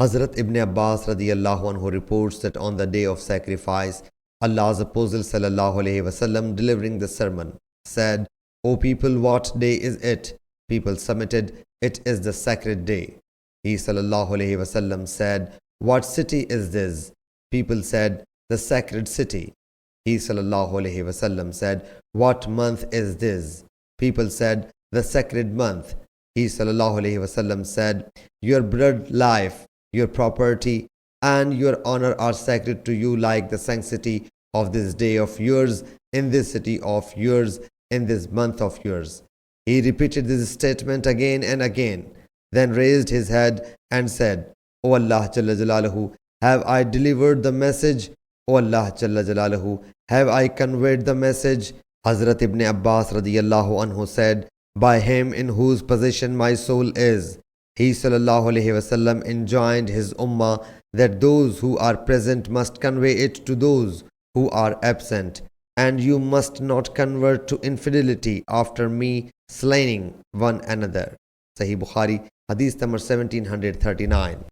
Hazrat Ibn Abbas radiyallahu anhu reports that on the day of sacrifice, Allah's Apostle sallallahu alaihi wasallam delivering the sermon said, "O people, what day is it?" People submitted, "It is the sacred day." He sallallahu alaihi wasallam said, "What city is this?" People said, "The sacred city." He sallallahu alaihi wasallam said, "What month is this?" People said, "The sacred month." He sallallahu alaihi wasallam said, "Your blood, life, your property, and your honor are sacred to you like the sanctity of this day of yours, in this city of yours, in this month of yours." He repeated this statement again and again, then raised his head and said, "O Allah Jalla Jalaluhu, have I delivered the message? O Allah Jalla Jalaluhu, have I conveyed the message?" Hazrat Ibn Abbas radiyallahu anhu said, "By him in whose possession my soul is." He sallallahu alaihi wasallam enjoined his ummah that those who are present must convey it to those who are absent, and you must not convert to infidelity after me slaying one another. Sahih Bukhari, Hadith number 1739.